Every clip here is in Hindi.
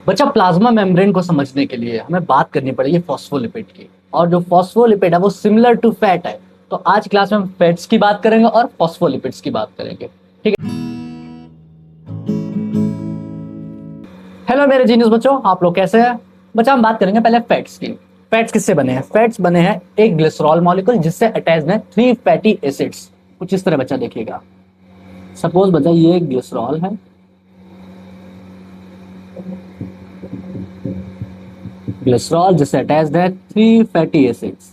बच्चा प्लाज्मा मेम्ब्रेन को समझने के लिए हमें बात करनी पड़ेगी फॉस्फोलिपिड की। और जो फॉस्फोलिपिड है वो सिमिलर टू फैट है। तो आज क्लास में हम फैट्स की बात करेंगे और फॉस्फोलिपिड्स की बात करेंगे। ठीक है। हेलो मेरे जीनियस बच्चों, आप लोग कैसे हैं? बच्चा हम बात करेंगे पहले फैट्स की। फैट्स किससे बने हैं? फैट्स बने हैं एक ग्लिसरॉल मॉलिक्यूल जिससे अटैच्ड है 3 फैटी एसिड्स। कुछ इस तरह बच्चा देखिएगा। सपोज बच्चा ये ग्लिसरॉल है, ग्लिसरॉल जिससे अटैच्ड है 3 फैटी एसिड्स।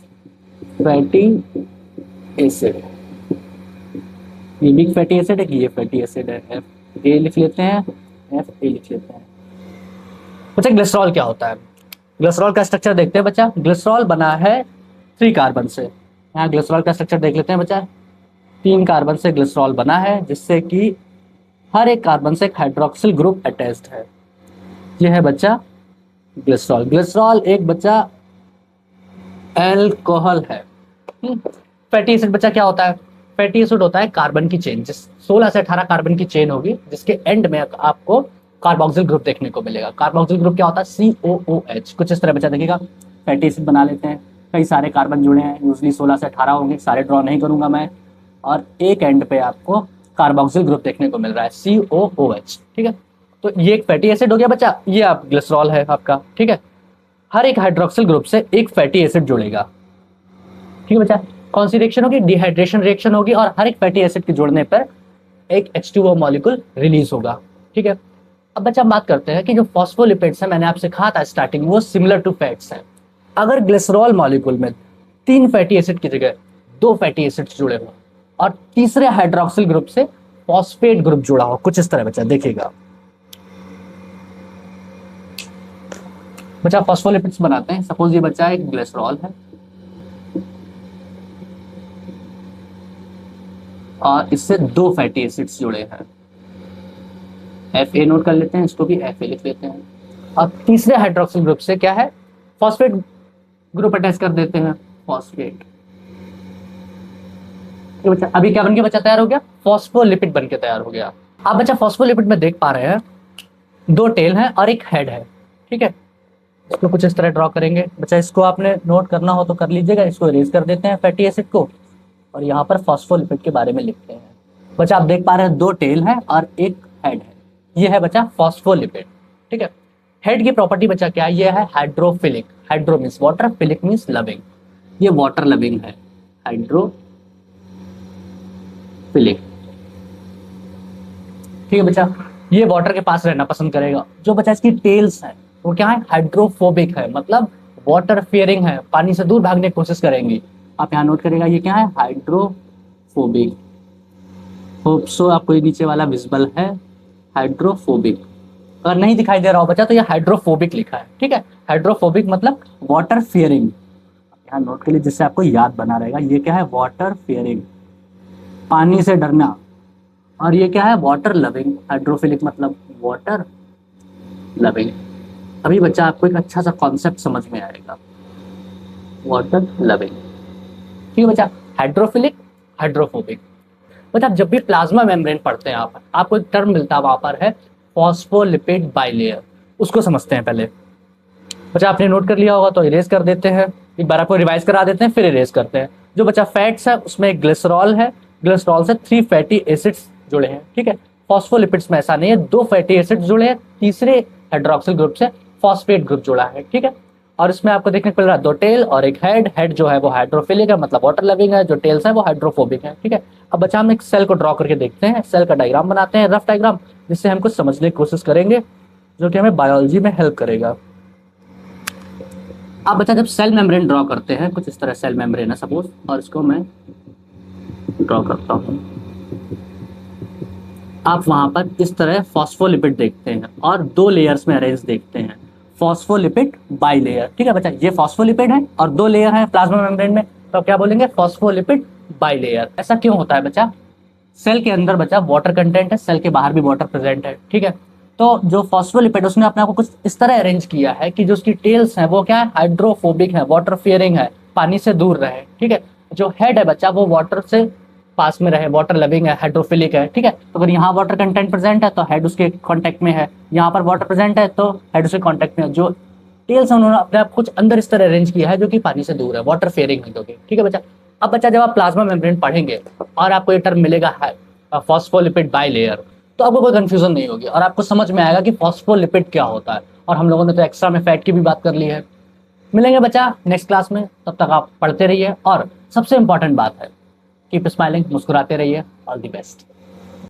फैटी एसिड, ये भी फैटी एसिड है कि ये फैटी एसिड है। एफ ए लिख लेते हैं, एफ ए लिख लेते हैं। बच्चा ग्लिसरॉल क्या होता है? ग्लिसरॉल का स्ट्रक्चर देखते हैं बच्चा। ग्लिसरॉल बना है 3 कार्बन से। यहाँ ग्लिसरॉल का स्ट्रक्चर देख लेते हैं बच्चा। 3 कार्बन से ग्लिसरॉल बना है जिससे कि हर एक कार्बन से एक हाइड्रोक्सिल ग्रुप अटैच्ड है। ये है बच्चा ग्लिसरॉल। ग्लिसरॉल एक बच्चा अल्कोहल है। फैटी एसिड बच्चा क्या होता है? फैटी एसिड होता है कार्बन की चेन, जिस 16 से 18 कार्बन की चेन होगी जिसके एंड में आपको कार्बोक्सिल ग्रुप देखने को मिलेगा। कार्बोक्सिल ग्रुप क्या होता है? COOH। कुछ इस तरह बच्चा देखिएगा। फैटी एसिड बना लेते हैं, कई सारे कार्बन जुड़े हैं, यूजली 16 से 18 होंगे, सारे ड्रॉ नहीं करूंगा मैं। और एक एंड पे आपको कार्बोक्सिल ग्रुप देखने को मिल रहा है COOH। ठीक है, तो ये एक फैटी एसिड हो गया बच्चा। ये आप ग्लिसरॉल है आपका। ठीक है, हर एक हाइड्रोक्सिल ग्रुप से एक फैटी एसिड जुड़ेगा। ठीक है बच्चा, कौन सी रिएक्शन होगी? डिहाइड्रेशन रिएक्शन होगी और हर एक फैटी एसिड के जुड़ने पर एक H2O मॉलिक्यूल रिलीज होगा। ठीक है, अब बच्चा हम बात करते हैं कि जो फॉस्फोलिपिड्स है, मैंने आपसे कहा था स्टार्टिंग, वो सिमिलर टू फैट्स हैं। अगर ग्लिसरॉल मॉलिक्यूल में 3 फैटी एसिड की जगह 2 फैटी एसिड्स जुड़े हो और तीसरे हाइड्रोक्सिल ग्रुप से फॉस्फेट ग्रुप जुड़ा हो, कुछ इस तरह बच्चा देखिएगा। बच्चा फॉस्फोलिपिड्स बनाते हैं। सपोज ये बच्चा एक ग्लिसरॉल है और इससे 2 फैटी एसिड्स जुड़े हैं। Fa नोट कर लेते हैं, इसको भी Fa लिख लेते हैं। और तीसरे हाइड्रोक्सिल ग्रुप से क्या है? फॉस्फेट ग्रुप अटैच कर देते हैं, फॉस्फेट। तो बच्चा अभी क्या बन के बच्चा तैयार हो गया? फॉस्फोलिपिड बन के तैयार हो गया। आप बच्चा फॉस्फोलिपिड में देख पा रहे हैं 2 टेल है और एक हेड है। ठीक है, इसको कुछ इस तरह ड्रॉ करेंगे बच्चा। इसको आपने नोट करना हो तो कर लीजिएगा। इसको इरेज कर देते हैं फैटी एसिड को और यहाँ पर फॉस्फोलिपिड के बारे में लिखते हैं। बच्चा आप देख पा रहे हैं 2 टेल है और एक हेड है। ये है बच्चा फॉस्फोलिपिड। ठीक है, हेड की प्रॉपर्टी बच्चा क्या है? ये है hydrophilic. Hydro means water, philic means loving. ये वाटर लविंग है, हाइड्रोफिलिक। ठीक है बच्चा, ये वाटर के पास रहना पसंद करेगा। जो बच्चा इसकी टेल्स है वो क्या है? हाइड्रोफोबिक है, मतलब वाटर फियरिंग है, पानी से दूर भागने की कोशिश करेंगी। आप यहाँ नोट करेगा ये क्या है? हाइड्रोफोबिक। होप सो आपको ये नीचे वाला विजिबल है, हाइड्रोफोबिक। अगर नहीं दिखाई दे रहा हो बच्चा तो ये हाइड्रोफोबिक लिखा है। ठीक है, हाइड्रोफोबिक मतलब वाटर फियरिंग। यहाँ नोट के लिए जिससे आपको याद बना रहेगा, ये क्या है? वाटर फियरिंग, पानी से डरना। और ये क्या है? Water loving. हाइड्रोफिलिक मतलब वाटर लविंग। अभी बच्चा आपको एक अच्छा सा कॉन्सेप्ट समझ में आएगा, वाटर लविंग। ठीक है बच्चा, हाइड्रोफिलिक, हाइड्रोफोबिक। बच्चा जब भी प्लाज्मा मेम्ब्रेन पढ़ते हैं आपको एक टर्म मिलता है, वहां पर है फॉस्फोलिपिड बाइलेयर। उसको समझते हैं पहले। बच्चा आपने नोट कर लिया होगा तो इरेज कर देते हैं। एक बार आपको रिवाइज करा देते हैं फिर इरेज करते हैं। जो बच्चा फैट्स है उसमें एक ग्लिसरॉल है, ग्लिसरॉल से 3 फैटी एसिड्स जुड़े हैं। ठीक है, फॉस्फोलिपिड्स में ऐसा नहीं है, 2 फैटी एसिड्स जुड़े हैं, तीसरे हाइड्रोक्सिल ग्रुप से फॉस्फेट ग्रुप जुड़ा है। ठीक है, और इसमें आपको देखने को मिल रहा है 2 टेल और एक हेड। हेड जो है वो हाइड्रोफिलिक है, मतलब वाटर लविंग है। जो टेल्स है वो हाइड्रोफोबिक है। ठीक है, अब बच्चा हम एक सेल को ड्रॉ करके देखते हैं। सेल का डायग्राम बनाते हैं, रफ डायग्राम, जिससे हम कुछ समझने की कोशिश करेंगे जो कि हमें बायोलॉजी में हेल्प करेगा। अब बच्चा जब सेल मेम्ब्रेन ड्रॉ करते हैं, कुछ इस तरह सेल मेम्ब्रेन है सपोज, और इसको मैं ड्रॉ करता हूँ। आप वहां पर इस तरह फॉस्फोलिपिड देखते हैं और 2 लेयर्स में अरेंज देखते हैं, फॉस्फोलिपिड बाइलेयर। ठीक है बच्चा, ये फॉस्फोलिपिड है और 2 लेयर है प्लाज्मा मेम्ब्रेन में, तो क्या बोलेंगे? Phospholipid bilayer. ऐसा क्यों होता है बच्चा? सेल के अंदर बच्चा वाटर कंटेंट है, सेल के बाहर भी वाटर प्रेजेंट है। ठीक है, तो जो फॉस्फोलिपिड उसने अपने आप को कुछ इस तरह अरेंज किया है कि जो उसकी टेल्स हैं वो क्या है? हाइड्रोफोबिक है, वाटर फियरिंग है, पानी से दूर रहे। ठीक है, जो हेड है बच्चा वो वाटर से पास में रहे, वाटर लविंग है, हाइड्रोफिलिक है, ठीक है। तो अगर यहाँ वाटर कंटेंट प्रेजेंट है तो हेड उसके कांटेक्ट में है, यहाँ पर वाटर प्रेजेंट है तो हेड उसके कांटेक्ट में है। जो टेल्स है उन्होंने अपने आप कुछ अंदर इस तरह अरेंज किया है जो कि पानी से दूर है, वाटर फेयरिंग है क्योंकि, ठीक है बच्चा। अब बच्चा जब आप प्लाज्मा मेम्ब्रेन पढ़ेंगे और आपको ये टर्म मिलेगा फॉस्फोलिपिड बाइलेयर, तो आपको कोई कंफ्यूजन नहीं होगी और आपको समझ में आएगा कि फॉस्फोलिपिड क्या होता है। और हम लोगों ने तो एक्स्ट्रा में फैट की भी बात कर ली है। मिलेंगे बच्चा नेक्स्ट क्लास में, तब तक आप पढ़ते रहिए और सबसे इंपॉर्टेंट बात है कीप स्माइलिंग, मुस्कुराते रहिए। All the best.